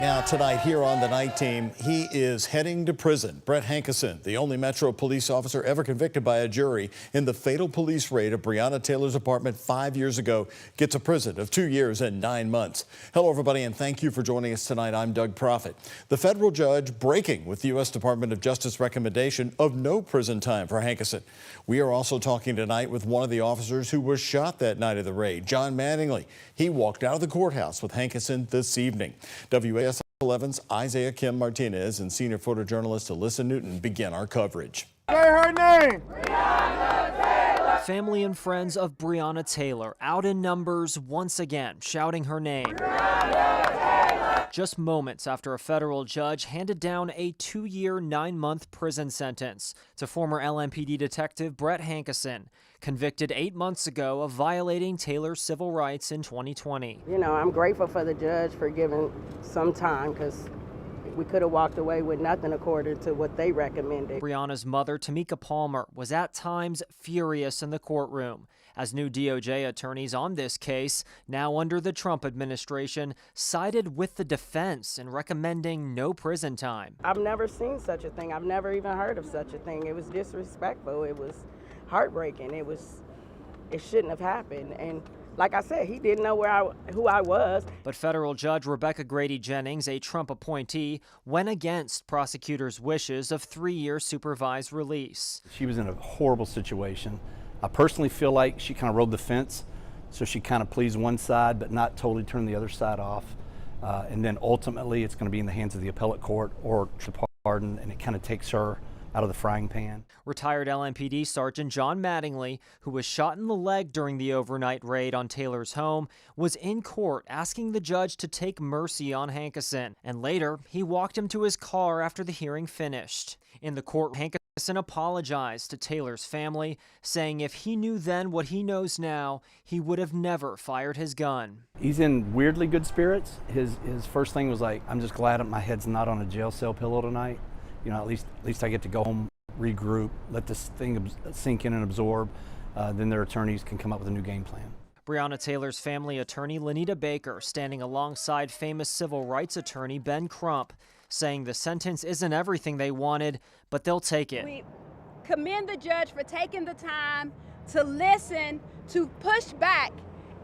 Now tonight here on the night team, he is heading to prison. Brett Hankison, the only Metro police officer ever convicted by a jury in the fatal police raid of Breonna Taylor's apartment 5 years ago, gets a prison of 2 years and 9 months. Hello, everybody, and thank you for joining us tonight. I'm Doug Proffitt. The federal judge breaking with the U.S. Department of Justice recommendation of no prison time for Hankison. We are also talking tonight with one of the officers who was shot that night of the raid, John Mattingly. He walked out of the courthouse with Hankison this evening. WAS 11's Isaiah Kim Martinez and senior photojournalist Alyssa Newton begin our coverage. Say her name! Breonna Taylor! Family and friends of Breonna Taylor out in numbers once again, shouting her name. Breonna Taylor! Just moments after a federal judge handed down a 2-year, 9-month prison sentence to former LMPD detective Brett Hankison, convicted 8 months ago of violating Taylor's civil rights in 2020. You know, I'm grateful for the judge for giving some time, because we could have walked away with nothing according to what they recommended. Breonna's mother, Tamika Palmer, was at times furious in the courtroom as new DOJ attorneys on this case, now under the Trump administration, sided with the defense in recommending no prison time. I've never seen such a thing. I've never even heard of such a thing. It was disrespectful. It was heartbreaking. It shouldn't have happened. And like I said, he didn't know who I was. But federal judge Rebecca Grady Jennings, a Trump appointee, went against prosecutors' wishes of 3-year supervised release. She was in a horrible situation. I personally feel like she kind of rode the fence, so she kind of pleased one side but not totally turned the other side off. And then ultimately it's going to be in the hands of the appellate court or to pardon, and it kind of takes her out of the frying pan. Retired LMPD Sergeant John Mattingly, who was shot in the leg during the overnight raid on Taylor's home, was in court asking the judge to take mercy on Hankison, and later he walked him to his car after the hearing finished. In the court, Hankison apologized to Taylor's family, saying if he knew then what he knows now, he would have never fired his gun. He's in weirdly good spirits. His first thing was like, I'm just glad that my head's not on a jail cell pillow tonight. You know, at least I get to go home, regroup, let this thing sink in and absorb. Then their attorneys can come up with a new game plan. Breonna Taylor's family attorney, Lenita Baker, standing alongside famous civil rights attorney Ben Crump, saying the sentence isn't everything they wanted, but they'll take it. We commend the judge for taking the time to listen, to push back,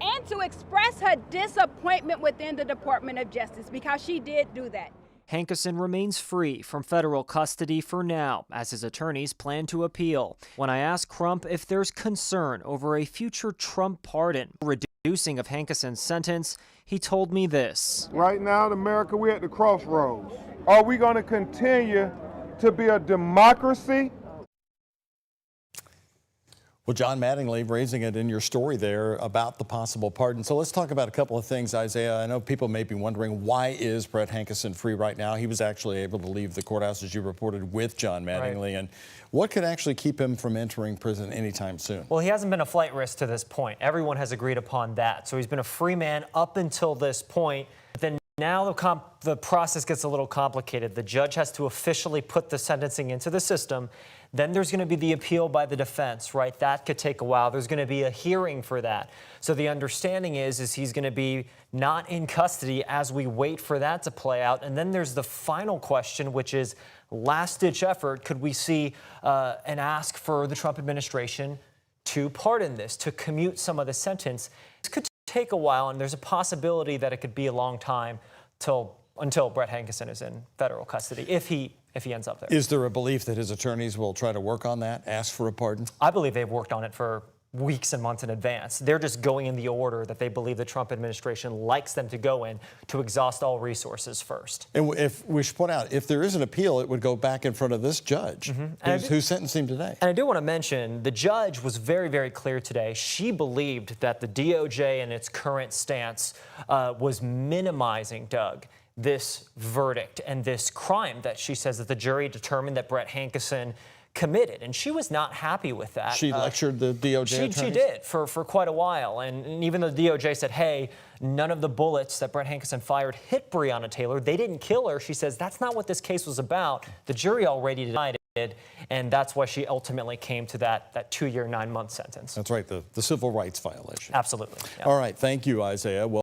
and to express her disappointment within the Department of Justice, because she did do that. Hankison remains free from federal custody for now, as his attorneys plan to appeal. When I asked Crump if there's concern over a future Trump pardon, reducing of Hankison's sentence, he told me this. Right now in America, we're at the crossroads. Are we going to continue to be a democracy? Well, John Mattingly raising it in your story there about the possible pardon. So let's talk about a couple of things, Isaiah. I know people may be wondering, why is Brett Hankison free right now? He was actually able to leave the courthouse, as you reported, with John Mattingly. Right. And what could actually keep him from entering prison anytime soon? Well, he hasn't been a flight risk to this point. Everyone has agreed upon that. So he's been a free man up until this point. But then now the process gets a little complicated. The judge has to officially put the sentencing into the system. Then there's going to be the appeal by the defense, right? That could take a while. There's going to be a hearing for that. So the understanding is he's going to be not in custody as we wait for that to play out. And then there's the final question, which is last-ditch effort. Could we see an ask for the Trump administration to pardon this, to commute some of the sentence? This could take a while, and there's a possibility that it could be a long time until Brett Hankison is in federal custody, if he ends up there. Is there a belief that his attorneys will try to work on that, ask for a pardon? I believe they've worked on it for weeks and months in advance. They're just going in the order that they believe the Trump administration likes them to go in, to exhaust all resources first. And if we should point out, if there is an appeal, it would go back in front of this judge who sentenced him today. And I do want to mention, the judge was very, very clear today. She believed that the DOJ in its current stance was minimizing, Doug, this verdict and this crime that she says that the jury determined that Brett Hankison committed, and she was not happy with that. She lectured the DOJ She did for quite a while, and even though the DOJ said, hey, none of the bullets that Brett Hankison fired hit Breonna Taylor, they didn't kill her, she says that's not what this case was about. The jury already denied it, and that's why she ultimately came to that 2-year, 9-month sentence. That's right, the civil rights violation. Absolutely. Yeah. All right, thank you, Isaiah. Well,